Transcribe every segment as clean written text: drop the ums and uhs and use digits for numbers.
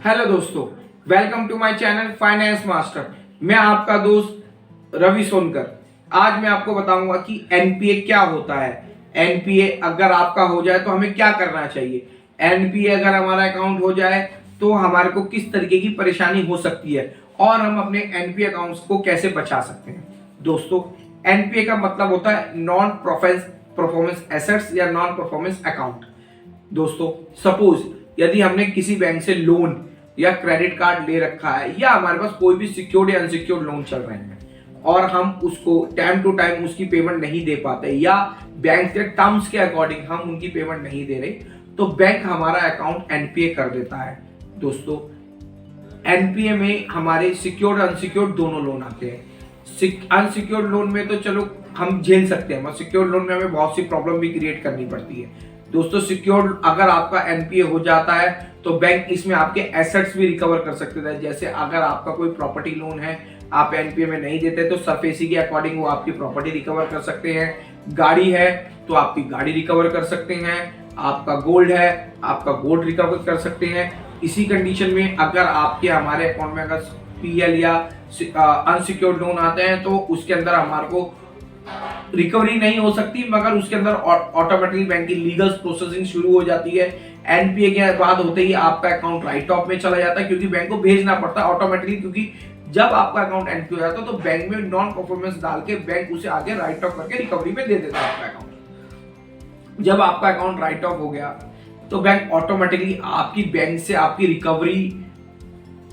Hello दोस्तों, welcome to my channel finance master. मैं आपका दोस्त रवि सोनकर। आज मैं आपको बताऊंगा कि एनपीए क्या होता है। एनपीए अगर आपका हो जाए तो हमें क्या करना चाहिए। एनपीए अगर हमारा अकाउंट हो जाए तो हमारे को किस तरीके की परेशानी हो सकती है और हम अपने एनपीए अकाउंट्स को कैसे बचा सकते हैं। दोस्तों, एनपीए का मतलब होता है नॉन परफॉर्मेंस एसेट्स या नॉन परफॉर्मेंस अकाउंट। दोस्तों, सपोज यदि हमने किसी बैंक से लोन या क्रेडिट कार्ड ले रखा है या हमारे पास कोई भी सिक्योर्ड या अनसिक्योर्ड लोन चल रहे हैं और हम उसको टाइम टू टाइम उसकी पेमेंट नहीं दे पाते या बैंक के टर्म्स के अकॉर्डिंग हम उनकी पेमेंट नहीं दे रहे, तो बैंक हमारा अकाउंट एनपीए कर देता है। दोस्तों, एनपीए में हमारे सिक्योर्ड अनसिक्योर्ड दोनों लोन आते हैं। अनसिक्योर्ड लोन में तो चलो हम झेल सकते हैं, सिक्योर्ड लोन में हमें बहुत सी प्रॉब्लम भी क्रिएट करनी पड़ती है। दोस्तों, सिक्योर्ड अगर आपका एनपीए हो जाता है तो बैंक इसमें आपके एसेट्स भी रिकवर कर सकते हैं। जैसे अगर आपका कोई प्रॉपर्टी लोन है, आप एनपीए में नहीं देते तो सरफेसी के अकॉर्डिंग वो आपकी प्रॉपर्टी रिकवर कर सकते हैं। गाड़ी है तो आपकी गाड़ी रिकवर कर सकते हैं। आपका गोल्ड है, आपका गोल्ड रिकवर कर सकते हैं। इसी कंडीशन में अगर आपके हमारे अकाउंट में अगर पीएल या अनसिक्योर्ड लोन आते हैं तो उसके अंदर हमारे को रिकवरी नहीं हो सकती, मगर उसके अंदर ऑटोमेटिकली बैंक की लीगल प्रोसेसिंग शुरू हो जाती है। एनपीए के बाद होते ही आपका अकाउंट राइट ऑफ में चला जाता है, क्योंकि बैंक को भेजना पड़ता है ऑटोमेटिकली, क्योंकि जब आपका अकाउंट एनपीए हो जाता है तो बैंक में नॉन परफॉर्मेंस डाल के बैंक उसे आगे राइट ऑफ करके रिकवरी में दे देता है आपका अकाउंट। जब आपका अकाउंट राइट ऑफ हो गया तो बैंक ऑटोमेटिकली आपकी बैंक से आपकी रिकवरी,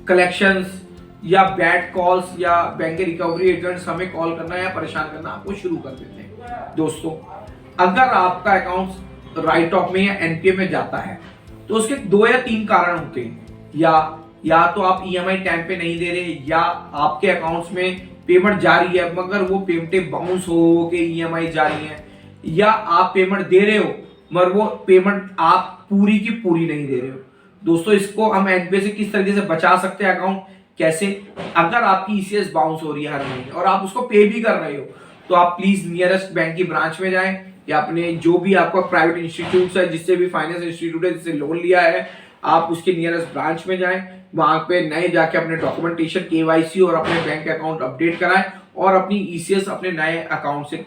कलेक्शंस या बैड कॉल्स या बैंक के रिकवरी एजेंट्स हमें कॉल करना या परेशान करना आपको शुरू कर देते हैं। दोस्तों, अगर आपका अकाउंट राइट ऑफ में या एनपीए में जाता है तो उसके 2 या 3 कारण होते हैं। या तो आप ईएमआई टाइम पे नहीं दे रहे, या आपके अकाउंट्स में पेमेंट जारी है मगर वो पेमेंटें बाउंस हो के ईएमआई जारी है, या आप पेमेंट दे रहे हो मगर वो पेमेंट आप पूरी की पूरी नहीं दे रहे हो। दोस्तों, इसको हम एनपीए से किस तरीके से बचा सकते हैं अकाउंट कैसे। अगर आपकी ईसीएस बाउंस हो रही है हर महीने और आप उसको पे भी कर रहे हो तो आप प्लीज नियरेस्ट बैंक की ब्रांच में जाएं या अपने जो भी आपका प्राइवेट इंस्टीट्यूट है, जिससे भी फाइनेंस इंस्टीट्यूट है जिससे लोन लिया है, आप उसके नियरेस्ट ब्रांच में जाएं। वहां पे नए जाके अपने डॉक्यूमेंटेशन, केवाईसी और अपने बैंक अकाउंट अपडेट कराएं और अपनी ईसीएस अपने नए अकाउंट से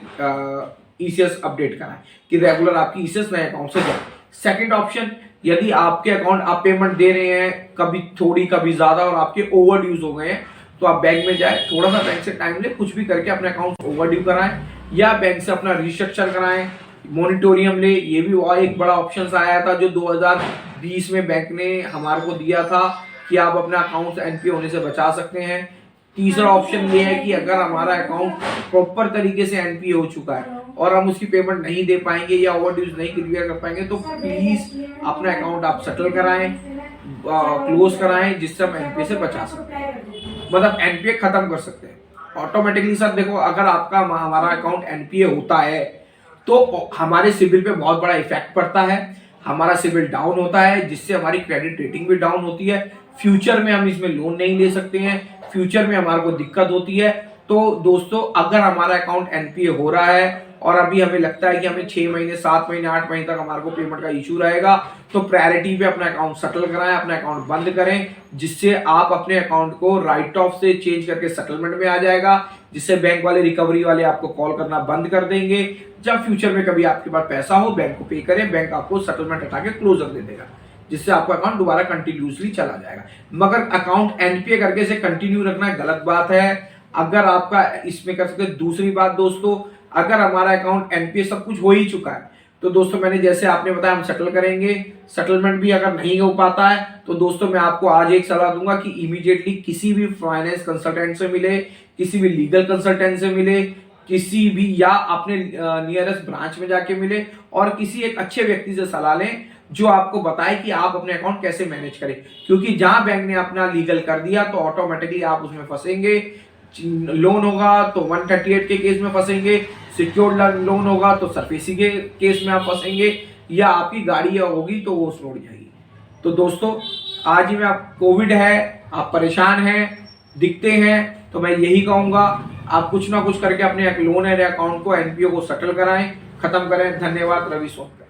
ईसीएस अपडेट कराएं कि रेगुलर आपकी ईसीएस नए अकाउंट से जाए। सेकंड ऑप्शन, यदि आपके अकाउंट आप पेमेंट दे रहे हैं कभी थोड़ी कभी ज्यादा और आपके ओवर ड्यूज हो गए हैं, तो आप बैंक में जाए, थोड़ा सा बैंक से टाइम ले, कुछ भी करके अपने अकाउंट ओवर ड्यू कराएं या बैंक से अपना रिस्ट्रक्चर कराएं, मोनिटोरियम ले। ये भी एक बड़ा ऑप्शन आया था जो 2020 में बैंक ने हमारे को दिया था कि आप अपना अकाउंट एनपीए होने से बचा सकते हैं। तीसरा ऑप्शन ये है कि अगर हमारा अकाउंट प्रॉपर तरीके से एनपीए हो चुका है और हम उसकी पेमेंट नहीं दे पाएंगे या ओवरड्यूज नहीं क्लियर कर पाएंगे, तो प्लीज अपना अकाउंट आप सेटल कराएं, क्लोज कराएं, जिससे हम एनपीए से बचा सकते हैं, मतलब एनपीए खत्म कर सकते हैं ऑटोमेटिकली। सर देखो, अगर आपका हमारा अकाउंट एनपीए होता है तो हमारे सिविल पे बहुत बड़ा इफेक्ट पड़ता है, हमारा सिविल डाउन होता है, जिससे हमारी क्रेडिट रेटिंग भी डाउन होती है। फ्यूचर में हम इसमें लोन नहीं ले सकते हैं, फ्यूचर में हमारे को दिक्कत होती है। तो दोस्तों, अगर हमारा अकाउंट एनपीए हो रहा है और अभी हमें लगता है कि हमें 6 महीने, 7 महीने, 8 महीने तक हमारे को पेमेंट का इशू रहेगा, तो प्रायोरिटी पे अपना अकाउंट सेटल कराएं, अपना अकाउंट बंद करें, जिससे आप अपने अकाउंट को राइट ऑफ से चेंज करके सेटलमेंट में आ जाएगा, जिससे बैंक वाले, रिकवरी वाले आपको कॉल करना बंद कर देंगे। जब फ्यूचर में कभी आपके पास पैसा हो, बैंक को पे करें, बैंक आपको सेटलमेंट हटा के क्लोजर दे देगा, जिससे आपका अकाउंट दोबारा कंटिन्यूसली चला जाएगा। मगर अकाउंट एनपीए करके से कंटिन्यू रखना गलत बात है। अगर आपका इसमें कर सकते। दूसरी बात दोस्तों, अगर हमारा अकाउंट एनपीए सब कुछ हो ही चुका है तो दोस्तों, मैंने जैसे आपने बताया हम सेटल करेंगे, सेटलमेंट भी अगर नहीं हो पाता है तो दोस्तों मैं आपको आज एक सलाह दूंगा कि इमीडिएटली किसी भी फाइनेंस कंसल्टेंट से मिले, किसी भी लीगल कंसल्टेंट से मिले, किसी भी या अपने नियरेस्ट ब्रांच में जाके मिले और किसी एक अच्छे व्यक्ति से सलाह लें जो आपको बताए कि आप अपने अकाउंट कैसे मैनेज करें। क्योंकि जहां बैंक ने अपना लीगल कर दिया तो ऑटोमेटिकली आप उसमें फंसेंगे। लोन होगा तो 138 के केस में फंसेंगे, सिक्योर्ड लोन होगा तो सरफेसी के केस में आप फंसेंगे, या आपकी गाड़ी होगी तो वो उड़ जाएगी। तो दोस्तों, आज ही में आप कोविड है, आप परेशान हैं, दिखते हैं, तो मैं यही कहूंगा आप कुछ ना कुछ करके अपने लोन या अकाउंट को, एनपीओ को सेटल कराएं खत्म करें। धन्यवाद। रवि सोनकर।